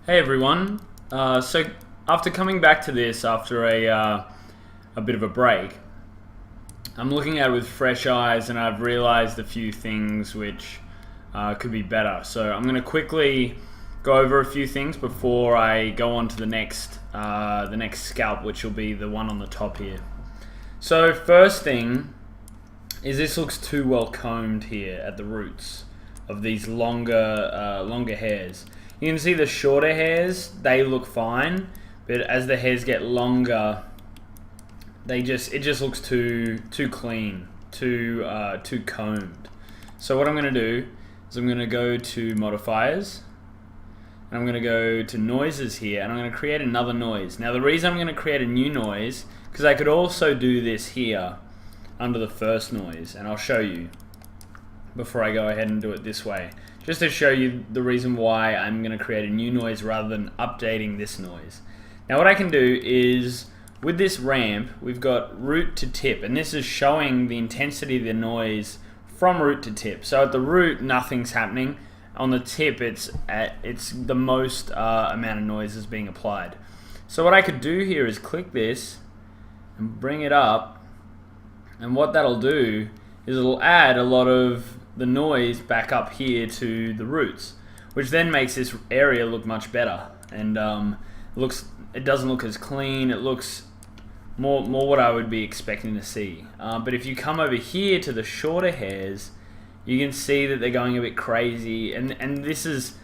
Hey everyone. So after coming back to this after a bit of a break, I'm looking at it with fresh eyes, and I've realized a few things which could be better. So I'm going to quickly go over a few things before I go on to the next scalp, which will be the one on the top here. So first thing is this looks too well combed here at the roots of these longer hairs. You can see the shorter hairs, they look fine, but as the hairs get longer, it just looks too clean, too combed. So what I'm going to do is I'm going to go to modifiers, and I'm going to go to noises here, and I'm going to create another noise. Now the reason I'm going to create a new noise, because I could also do this here under the first noise, and I'll show you before I go ahead and do it this way, just to show you the reason why I'm going to create a new noise rather than updating this noise. Now what I can do is, with this ramp, we've got root to tip, and this is showing the intensity of the noise from root to tip. So at the root, nothing's happening. On the tip, it's the most amount of noise is being applied. So what I could do here is click this and bring it up, and what that'll do is it'll add a lot of the noise back up here to the roots, which then makes this area look much better, and it doesn't look as clean. It looks more what I would be expecting to see. But if you come over here to the shorter hairs, you can see that they're going a bit crazy, and this is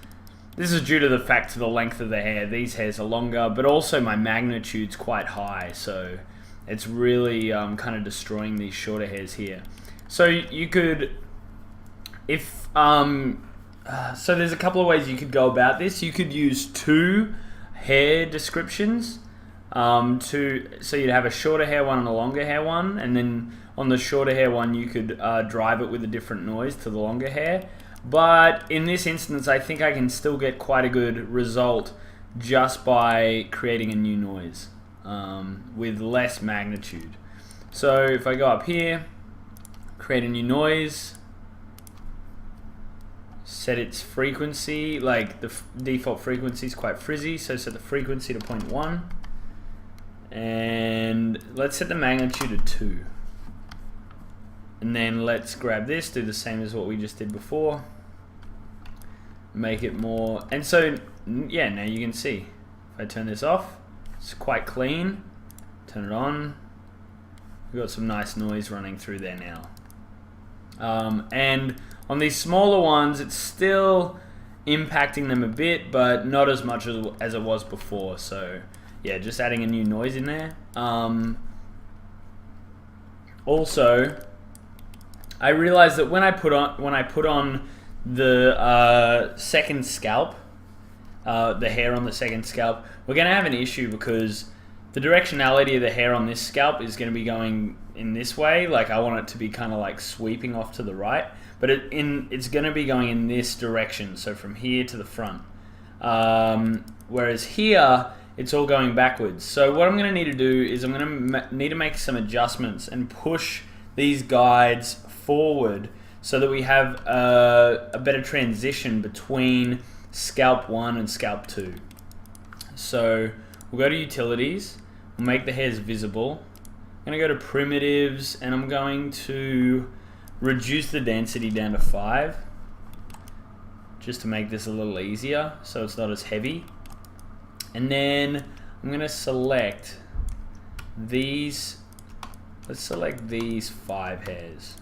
due to the fact of the length of the hair. These hairs are longer, but also my magnitude's quite high, so it's really kind of destroying these shorter hairs here. So you could, so there's a couple of ways you could go about this. You could use two hair descriptions, so you'd have a shorter hair one and a longer hair one, and then on the shorter hair one you could drive it with a different noise to the longer hair. But in this instance, I think I can still get quite a good result just by creating a new noise with less magnitude. So if I go up here, create a new noise, set its frequency, like the default frequency is quite frizzy, so set the frequency to 0.1, and let's set the magnitude to 2. And then let's grab this, do the same as what we just did before, make it more, and so yeah, now you can see if I turn this off, it's quite clean. Turn it on, we've got some nice noise running through there now. And on these smaller ones, it's still impacting them a bit, but not as much as it was before. So yeah, just adding a new noise in there. Also, I realized that when I put on the second scalp, the hair on the second scalp, we're going to have an issue because the directionality of the hair on this scalp is going to be going in this way. Like I want it to be kind of like sweeping off to the right, but it's going to be going in this direction, so from here to the front. Whereas here, it's all going backwards. So what I'm going to need to do is I'm going to need to make some adjustments and push these guides forward so that we have a better transition between scalp 1 and scalp 2. So we'll go to utilities, we'll make the hairs visible. I'm going to go to primitives, and I'm going to reduce the density down to 5 just to make this a little easier so it's not as heavy. And then I'm going to select these, let's select these 5 hairs.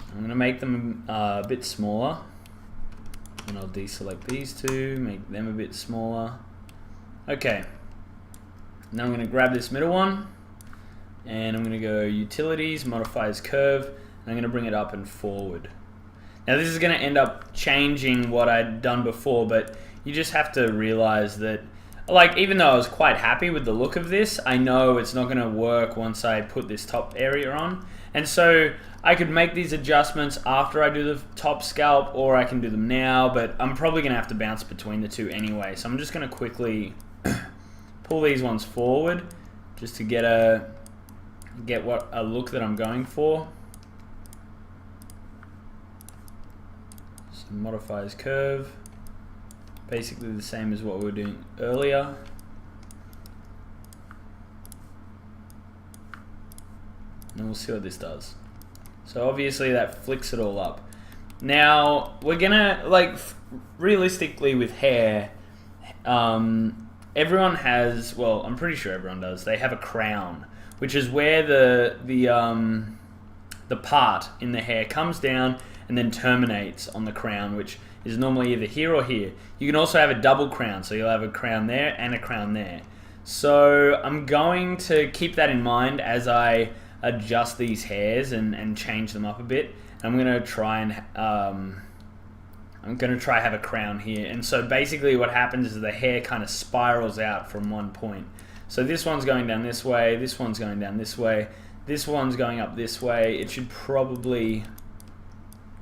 I'm going to make them a bit smaller, and I'll deselect these 2, make them a bit smaller. Okay, now I'm going to grab this middle one, and I'm going to go utilities, modifiers curve, and I'm going to bring it up and forward. Now this is going to end up changing what I'd done before, but you just have to realize that, like, even though I was quite happy with the look of this, I know it's not going to work once I put this top area on. And so I could make these adjustments after I do the top scalp, or I can do them now, but I'm probably going to have to bounce between the two anyway. So I'm just going to quickly pull these ones forward just to get a look that I'm going for. So modifiers curve, Basically the same as what we were doing earlier. And we'll see what this does. So obviously that flicks it all up. Now, we're gonna, like, realistically with hair, everyone has, well, I'm pretty sure everyone does, they have a crown, which is where the part in the hair comes down and then terminates on the crown, which is normally either here or here. You can also have a double crown, so you'll have a crown there and a crown there. So I'm going to keep that in mind as I adjust these hairs and change them up a bit. I'm gonna try and have a crown here. And so basically what happens is the hair kind of spirals out from one point. So this one's going down this way, this one's going down this way, this one's going up this way. It should probably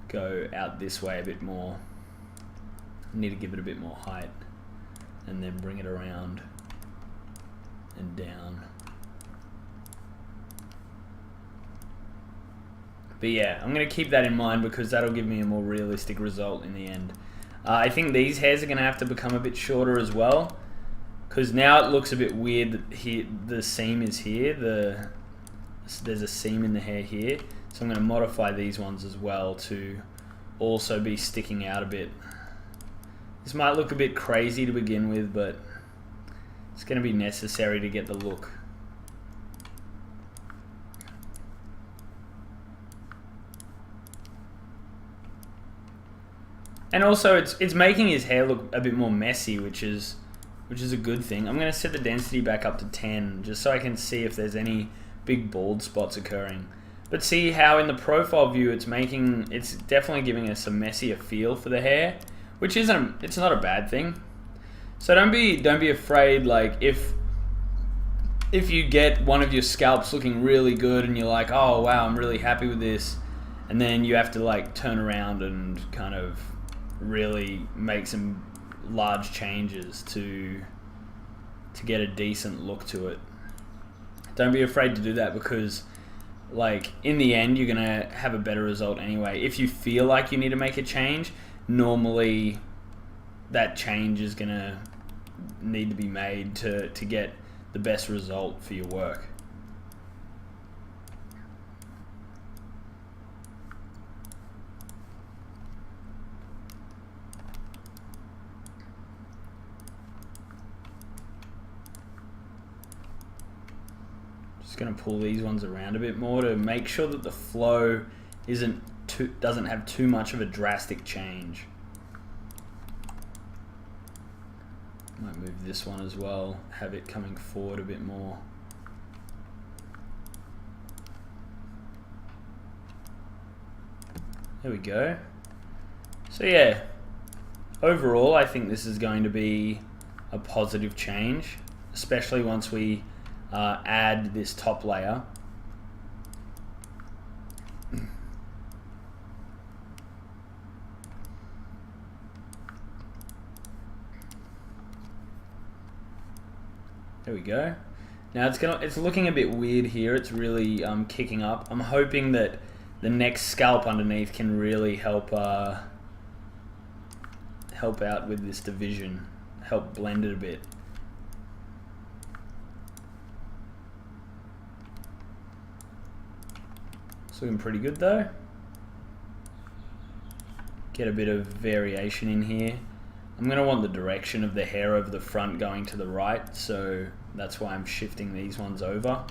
go out this way a bit more. I need to give it a bit more height and then bring it around and down. But yeah, I'm going to keep that in mind because that'll give me a more realistic result in the end. I think these hairs are going to have to become a bit shorter as well, because now it looks a bit weird that here, the seam is here. There's a seam in the hair here. So I'm going to modify these ones as well to also be sticking out a bit. This might look a bit crazy to begin with, but it's going to be necessary to get the look. And also, it's making his hair look a bit more messy, which is a good thing. I'm going to set the density back up to 10, just so I can see if there's any big bald spots occurring. But see how in the profile view, it's definitely giving us a messier feel for the hair, which it's not a bad thing. So don't be afraid. Like if you get one of your scalps looking really good and you're like, oh wow, I'm really happy with this, and then you have to like turn around and kind of really make some large changes to get a decent look to it. Don't be afraid to do that, because like in the end you're gonna have a better result anyway. If you feel like you need to make a change, normally that change is gonna need to be made to get the best result for your work. Just going to pull these ones around a bit more to make sure that the flow doesn't have too much of a drastic change. Might move this one as well, have it coming forward a bit more. There we go. So yeah, overall I think this is going to be a positive change, especially once we add this top layer. There we go. Now it's looking a bit weird here. It's really kicking up. I'm hoping that the next scalp underneath can really help out with this division, help blend it a bit. It's looking pretty good though. Get a bit of variation in here. I'm going to want the direction of the hair over the front going to the right, so that's why I'm shifting these ones over.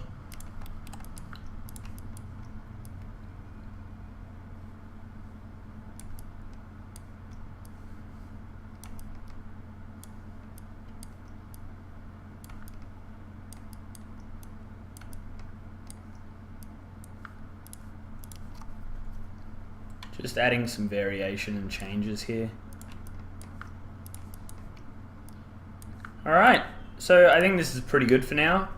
Just adding some variation and changes here. Alright, so I think this is pretty good for now.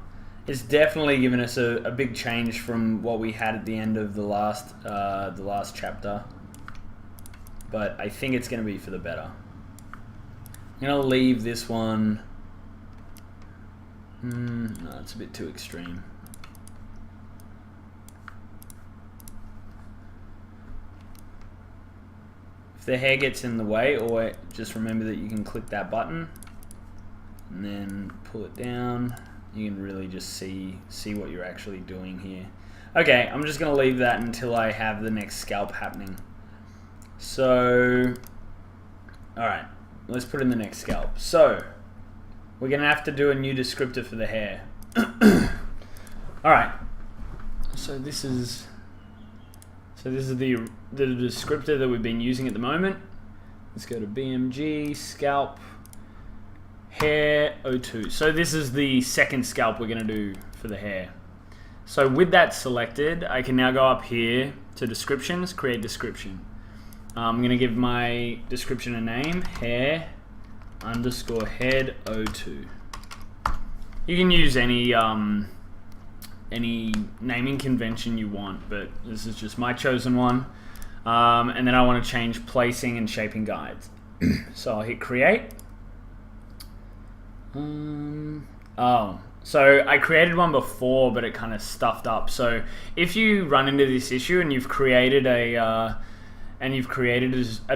It's definitely given us a big change from what we had at the end of the last chapter. But I think it's going to be for the better. I'm going to leave this one... no, it's a bit too extreme. If the hair gets in the way, or just remember that you can click that button and then pull it down. You can really just see what you're actually doing here. Okay, I'm just gonna leave that until I have the next scalp happening. So, all right, let's put in the next scalp. So, we're gonna have to do a new descriptor for the hair. All right, so this is the descriptor that we've been using at the moment. Let's go to BMG, scalp, hair, O2. So this is the second scalp we're gonna do for the hair. So with that selected, I can now go up here to descriptions, create description. I'm gonna give my description a name, hair underscore head O2. You can use any naming convention you want, but this is just my chosen one. And then I want to change placing and shaping guides. So I'll hit create. So I created one before, but it kind of stuffed up. So if you run into this issue and you've created a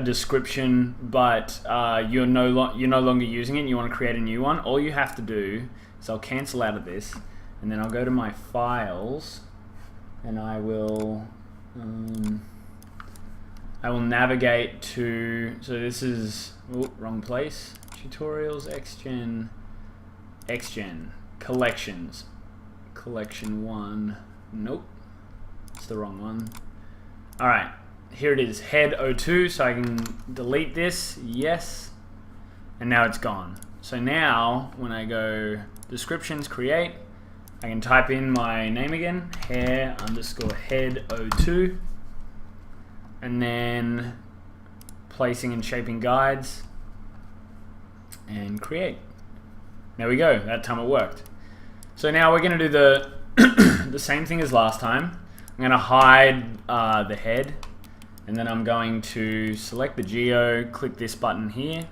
description, but you're no longer using it and you want to create a new one, all you have to do is I'll cancel out of this, and then I'll go to my files, and I will navigate to, so this is, wrong place, tutorials, XGen, collections, collection 1, nope, it's the wrong one. All right, here it is, head O2, so I can delete this, yes, and now it's gone. So now, when I go descriptions, create, I can type in my name again, hair underscore head O2, and then placing and shaping guides, and create. There we go, that time it worked. So now we're gonna do the, the same thing as last time. I'm gonna hide the head, and then I'm going to select the geo, click this button here.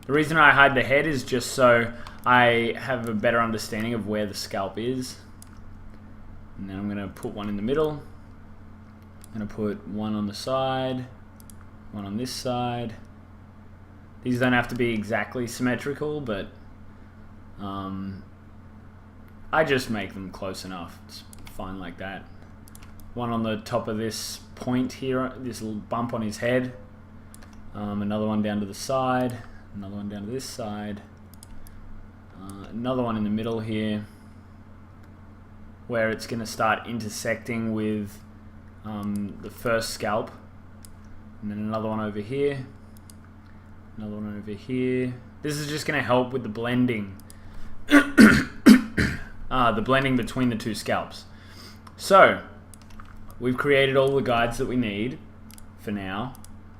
The reason I hide the head is just so I have a better understanding of where the scalp is. And then I'm going to put one in the middle. I'm going to put one on the side, one on this side. These don't have to be exactly symmetrical, but I just make them close enough. It's fine like that. One on the top of this point here, this little bump on his head. Another one down to the side. Another one down to this side. Another one in the middle here, where it's going to start intersecting with the first scalp. And then another one over here. Another one over here. This is just going to help with the blending. The blending between the two scalps. So, we've created all the guides that we need for now.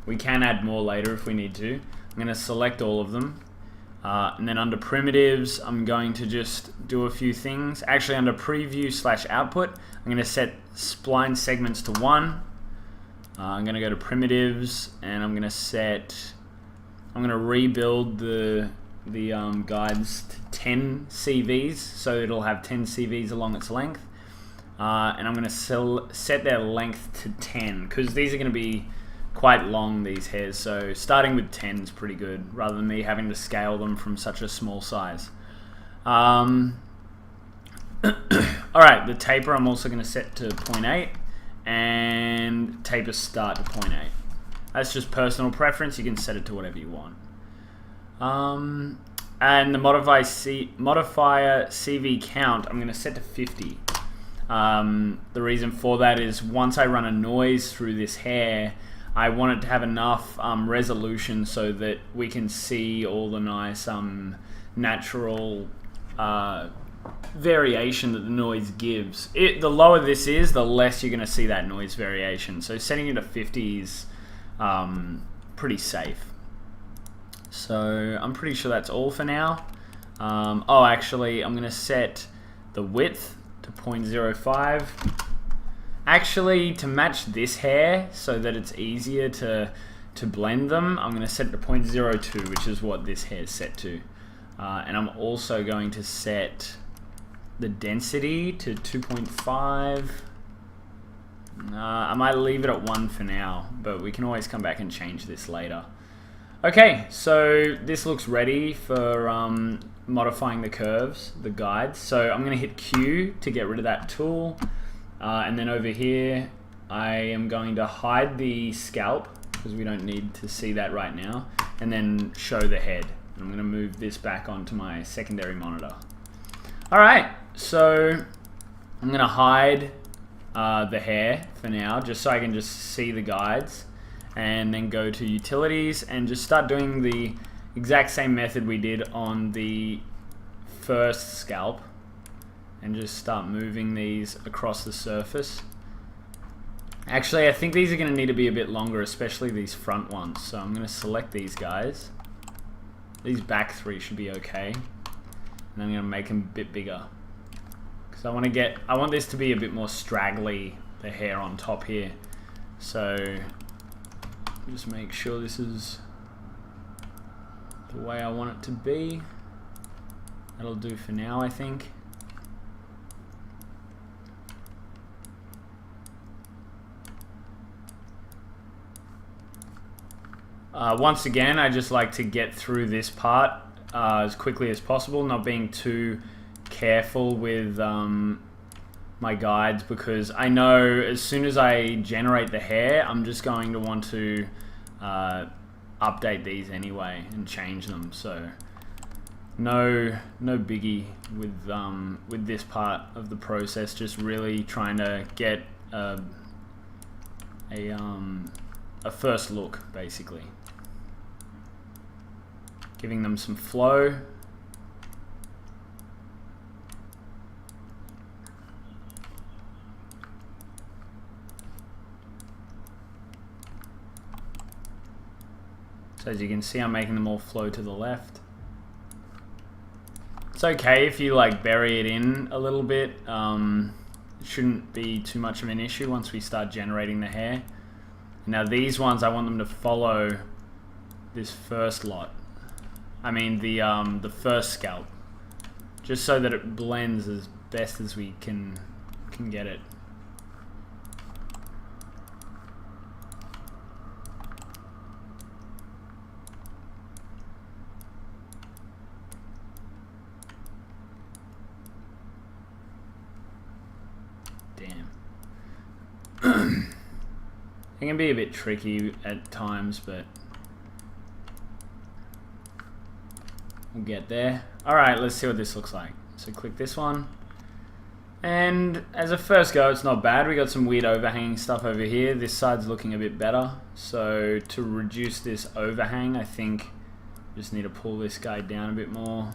We can add more later if we need to. I'm going to select all of them. And then under primitives, I'm going to just do a few things. Actually, under preview / output, I'm going to set spline segments to 1. I'm going to go to primitives, and I'm going to rebuild the guides to 10 CVs, so it'll have 10 CVs along its length. And I'm going to set their length to 10, because these are going to be quite long, these hairs, so starting with 10 is pretty good, rather than me having to scale them from such a small size. Alright, the taper I'm also going to set to 0.8, and taper start to 0.8. That's just personal preference, you can set it to whatever you want. And the modifier CV count, I'm going to set to 50. The reason for that is once I run a noise through this hair, I want it to have enough resolution so that we can see all the nice natural variation that the noise gives. The lower this is, the less you're going to see that noise variation. So setting it to 50 is pretty safe. So I'm pretty sure that's all for now. Oh, actually, I'm going to set the width to 0.05. Actually, to match this hair so that it's easier to blend them, I'm going to set it to 0.02, which is what this hair is set to. And I'm also going to set the density to 2.5. I might leave it at 1 for now, but we can always come back and change this later. Okay, so this looks ready for modifying the curves, the guides. So I'm going to hit Q to get rid of that tool. And then over here, I am going to hide the scalp because we don't need to see that right now. And then show the head. I'm going to move this back onto my secondary monitor. Alright, so I'm going to hide the hair for now, just so I can just see the guides. And then go to utilities and just start doing the exact same method we did on the first scalp. And just start moving these across the surface. Actually, I think these are going to need to be a bit longer, especially these front ones. So I'm going to select these guys. These back 3 should be okay. And I'm going to make them a bit bigger. Because I want this to be a bit more straggly, the hair on top here. So just make sure this is the way I want it to be. That'll do for now, I think. Once again, I just like to get through this part as quickly as possible, not being too careful with my guides, because I know as soon as I generate the hair, I'm just going to want to update these anyway and change them. So no biggie with this part of the process. Just really trying to get a first look, basically. Giving them some flow. So as you can see, I'm making them all flow to the left. It's okay if you like bury it in a little bit. It shouldn't be too much of an issue once we start generating the hair. Now these ones, I want them to follow this first lot. I mean the first scalp, just so that it blends as best as we can get it. Damn. It can be a bit tricky at times, but we'll get there. Alright, let's see what this looks like. So click this one. And as a first go, it's not bad. We got some weird overhanging stuff over here. This side's looking a bit better. So to reduce this overhang, I think just need to pull this guy down a bit more.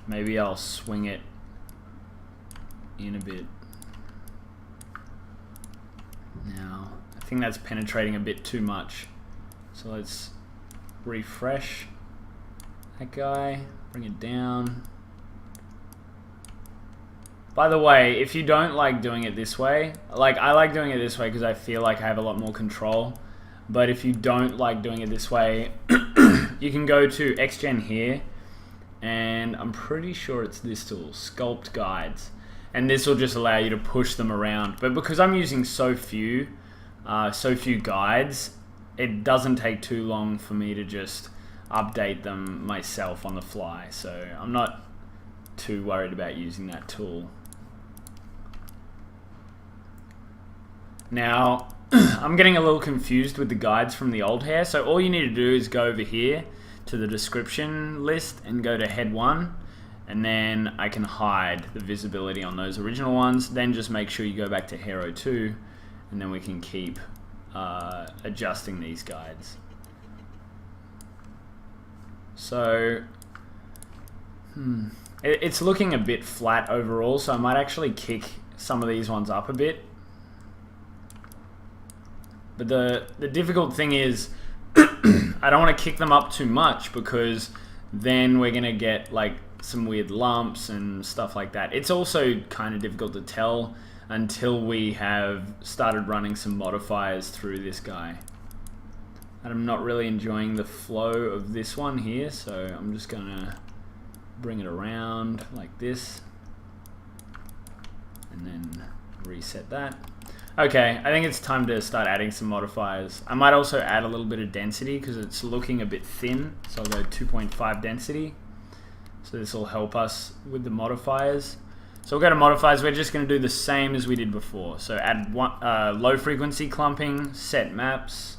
Maybe I'll swing it in a bit. Now, I think that's penetrating a bit too much. So let's refresh that guy, bring it down. By the way, if you don't like doing it this way, like I like doing it this way because I feel like I have a lot more control. But if you don't like doing it this way, you can go to XGen here, and I'm pretty sure it's this tool, Sculpt Guides. And this will just allow you to push them around. But because I'm using so few guides, it doesn't take too long for me to just update them myself on the fly. So I'm not too worried about using that tool. Now, I'm getting a little confused with the guides from the old hair. So all you need to do is go over here to the description list and go to head 1. And then I can hide the visibility on those original ones. Then just make sure you go back to Hero 2, and then we can keep adjusting these guides. So it's looking a bit flat overall, so I might actually kick some of these ones up a bit. But the difficult thing is I don't want to kick them up too much, because then we're gonna get like some weird lumps and stuff like that. It's also kind of difficult to tell until we have started running some modifiers through this guy. And I'm not really enjoying the flow of this one here, so I'm just gonna bring it around like this and then reset that. Okay, I think it's time to start adding some modifiers. I might also add a little bit of density because it's looking a bit thin. So I'll go 2.5 density. So this will help us with the modifiers. So we'll go to modifiers. We're just going to do the same as we did before. So add low frequency clumping, set maps,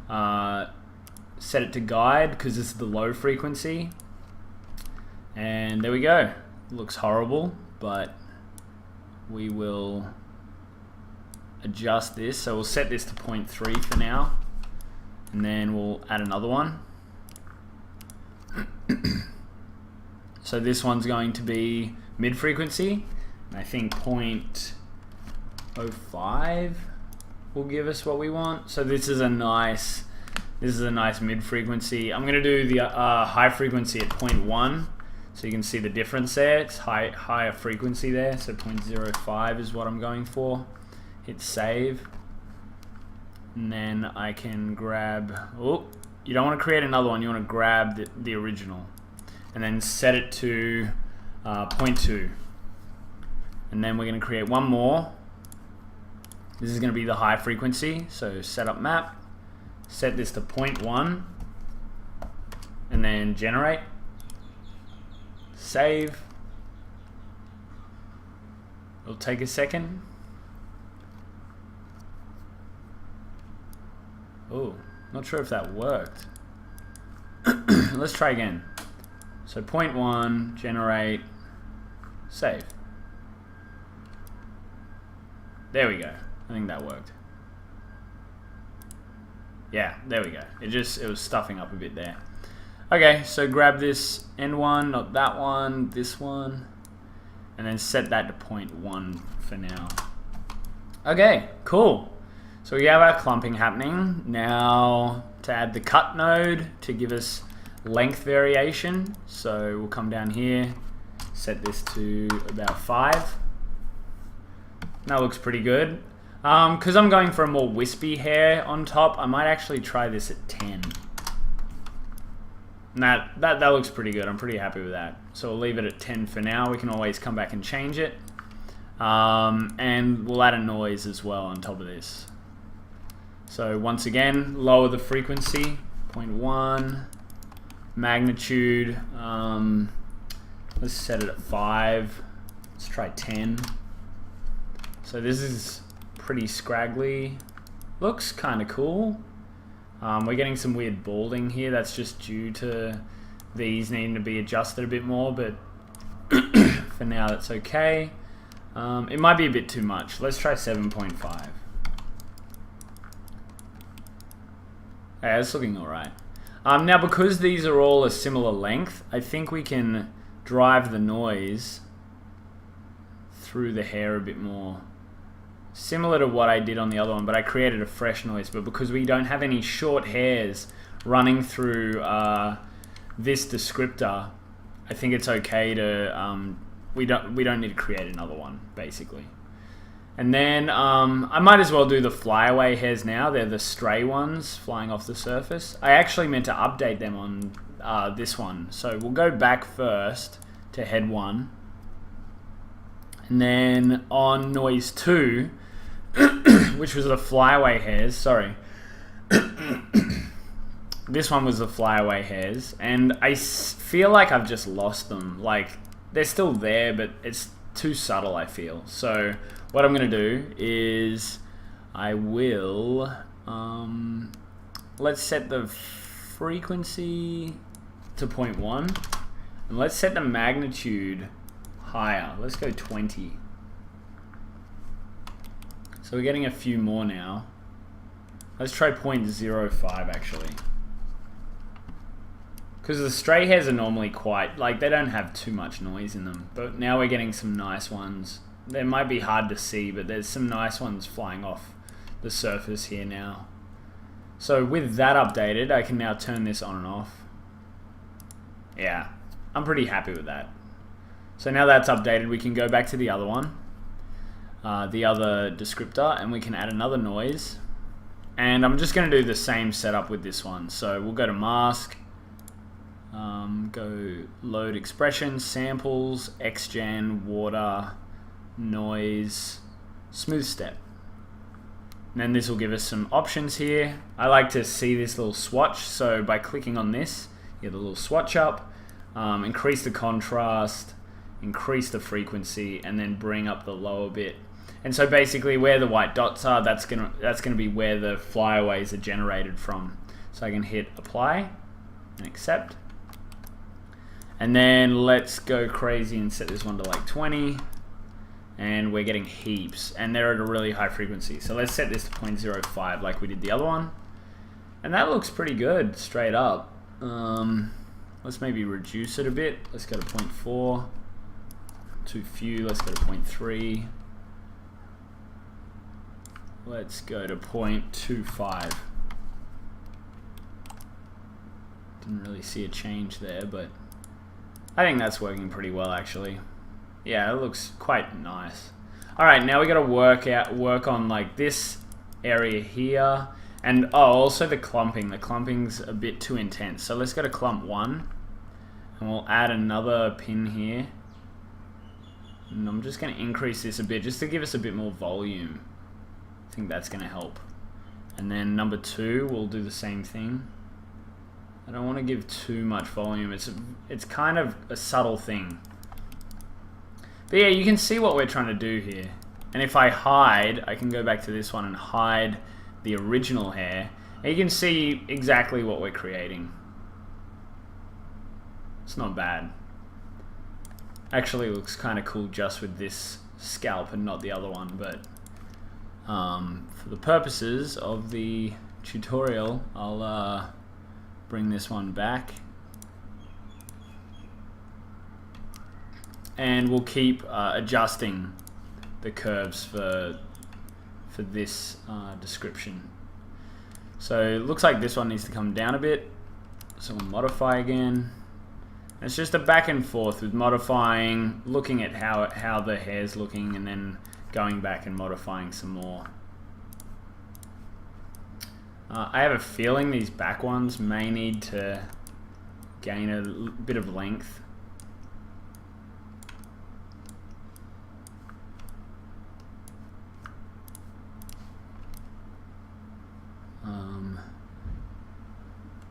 set it to guide because this is the low frequency. And there we go. Looks horrible, but we will adjust this. So we'll set this to 0.3 for now, and then we'll add another one. So this one's going to be mid frequency, and I think 0.05 will give us what we want. So this is a nice mid frequency. I'm going to do the high frequency at 0.1. So you can see the difference there. It's higher frequency there, so 0.05 is what I'm going for. Hit save. And then I can grab, oh, you don't want to create another one, you want to grab the original. And then set it to 0.2. And then we're going to create one more. This is going to be the high frequency, so set up map. Set this to 0.1. And then generate. Save. It'll take a second. Oh, not sure if that worked. Let's try again. So 0.1, generate, save. There we go. I think that worked. Yeah, there we go. It was stuffing up a bit there. Okay, so grab this end one, not that one, this one, and then set that to 0.1 for now. Okay, cool. So we have our clumping happening. Now to add the cut node to give us length variation. So we'll come down here, set this to about 5. That looks pretty good. Because I'm going for a more wispy hair on top, I might actually try this at 10. That looks pretty good. I'm pretty happy with that. So we'll leave it at 10 for now. We can always come back and change it. And we'll add a noise as well on top of this. So once again, lower the frequency, 0.1, magnitude, let's set it at 5. Let's try 10. So this is pretty scraggly. Looks kind of cool. We're getting some weird balding here. That's just due to these needing to be adjusted a bit more, but for now that's okay. It might be a bit too much. Let's try 7.5. Yeah, it's looking alright. Now because these are all a similar length, I think we can drive the noise through the hair a bit more. Similar to what I did on the other one, but I created a fresh noise. But because we don't have any short hairs running through this descriptor, I think it's okay to we don't need to create another one, basically. And then I might as well do the flyaway hairs now. They're the stray ones flying off the surface. I actually meant to update them on this one, so we'll go back first to head 1, and then on noise 2. Which was the flyaway hairs, sorry. This one was the flyaway hairs, and I feel like I've just lost them. Like, they're still there, but it's too subtle, I feel. So what I'm going to do is I will, let's set the frequency to 0.1, and let's set the magnitude higher. Let's go 20. So we're getting a few more now. Let's try 0.05 actually. Because the stray hairs are normally quite, like, they don't have too much noise in them. But now we're getting some nice ones. They might be hard to see, but there's some nice ones flying off the surface here now. So with that updated, I can now turn this on and off. Yeah, I'm pretty happy with that. So now that's updated, we can go back to the other one. The other descriptor, and we can add another noise. And I'm just going to do the same setup with this one. So we'll go to mask, go load expression, samples, xgen, water, noise, smooth step. And then this will give us some options here. I like to see this little swatch, so by clicking on this, you get the little swatch up, increase the contrast, increase the frequency, and then bring up the lower bit. And so basically where the white dots are, that's gonna be where the flyaways are generated from. So I can hit apply and accept. And then let's go crazy and set this one to like 20. And we're getting heaps, and they're at a really high frequency. So let's set this to 0.05 like we did the other one. And that looks pretty good, straight up. Let's maybe reduce it a bit. Let's go to 0.4. Too few, let's go to 0.3. Let's go to 0.25. Didn't really see a change there, but I think that's working pretty well actually. Yeah, it looks quite nice. All right, now we got to work on like this area here, and also the clumping. The clumping's a bit too intense. So let's go to clump 1, and we'll add another pin here. And I'm just going to increase this a bit just to give us a bit more volume. I think that's going to help. And then number 2, we'll do the same thing. I don't want to give too much volume. It's kind of a subtle thing. But yeah, you can see what we're trying to do here. And if I hide, I can go back to this one and hide the original hair. And you can see exactly what we're creating. It's not bad. Actually looks kind of cool just with this scalp and not the other one. But for the purposes of the tutorial, I'll bring this one back. And we'll keep adjusting the curves for this description. So it looks like this one needs to come down a bit. So we'll modify again. It's just a back and forth with modifying, looking at how the hair's looking, and then going back and modifying some more. I have a feeling these back ones may need to gain a bit of length.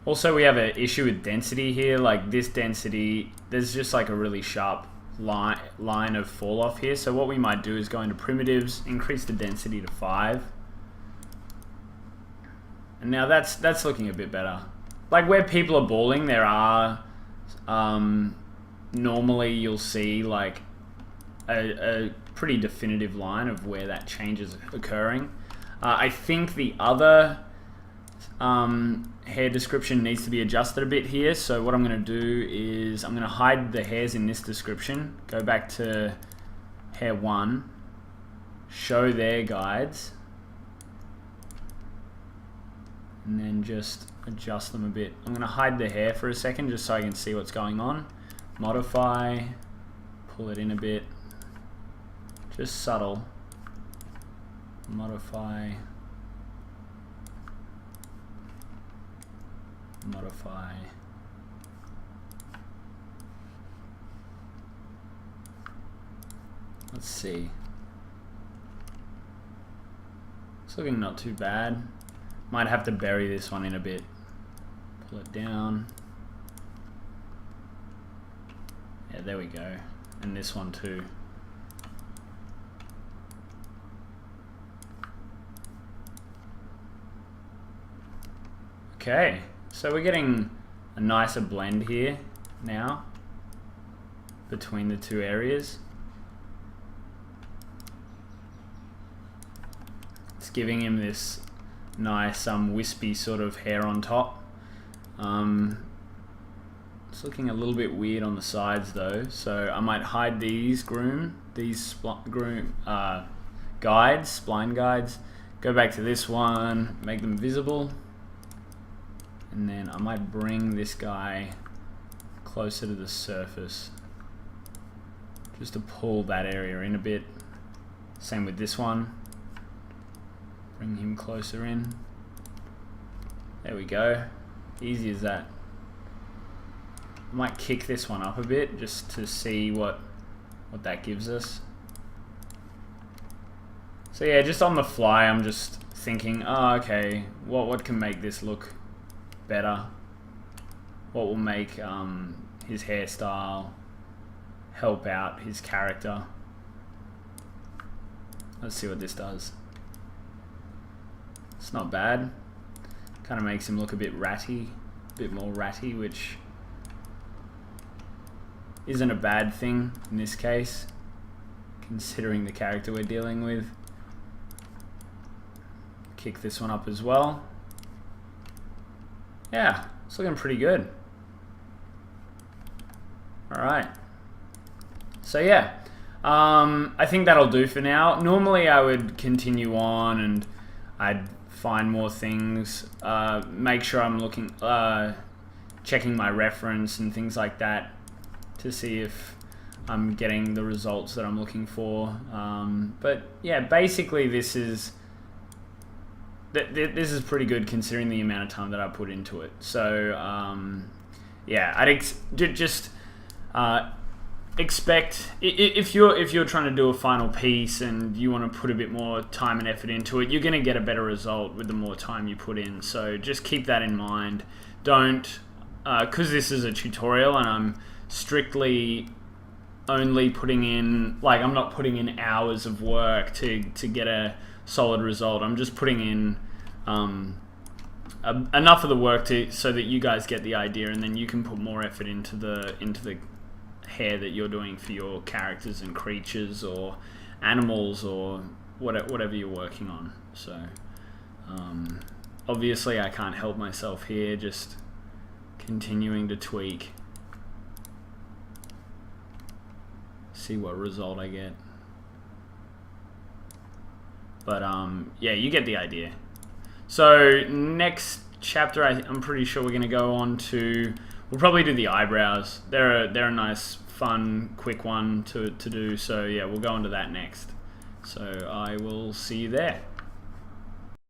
Also, we have an issue with density here. Like this density, there's just like a really sharp line of fall off here. So what we might do is go into primitives, increase the density to 5. And now that's looking a bit better. Like where people are balling, there are normally you'll see like a pretty definitive line of where that change is occurring. I think the other hair description needs to be adjusted a bit here. So what I'm going to do is I'm going to hide the hairs in this description, go back to hair 1, show their guides, and then just adjust them a bit. I'm going to hide the hair for a second just so I can see what's going on. Modify, pull it in a bit, just subtle. Modify, modify. Let's see. It's looking not too bad. Might have to bury this one in a bit. Pull it down. Yeah, there we go. And this one too. Okay, so we're getting a nicer blend here now between the two areas. It's giving him this nice wispy sort of hair on top. It's looking a little bit weird on the sides though, so I might hide these guides, spline guides, go back to this one, make them visible. And then I might bring this guy closer to the surface just to pull that area in a bit. Same with this one. Bring him closer in. There we go. Easy as that. I might kick this one up a bit just to see what that gives us. So yeah, just on the fly, I'm just thinking, oh, okay, what can make this look better? What will make his hairstyle help out his character? Let's see what this does. It's not bad. Kind of makes him look a bit ratty, a bit more ratty, which isn't a bad thing in this case, considering the character we're dealing with. Kick this one up as well. Yeah, it's looking pretty good. Alright. So yeah, I think that'll do for now. Normally I would continue on and I'd find more things, make sure I'm looking, checking my reference and things like that to see if I'm getting the results that I'm looking for. But yeah, basically this is pretty good considering the amount of time that I put into it. So yeah, I'd just expect, if you're trying to do a final piece and you want to put a bit more time and effort into it, you're going to get a better result with the more time you put in. So just keep that in mind. Don't, because this is a tutorial and I'm strictly only putting in, like, I'm not putting in hours of work to get a solid result. I'm just putting in enough of the work so that you guys get the idea, and then you can put more effort into the hair that you're doing for your characters and creatures or animals or whatever you're working on. So obviously I can't help myself here, just continuing to tweak, see what result I get. But yeah, you get the idea. So next chapter, I'm pretty sure we're going to go on to, we'll probably do the eyebrows. They're a nice, fun, quick one to do. So yeah, we'll go on to that next. So I will see you there.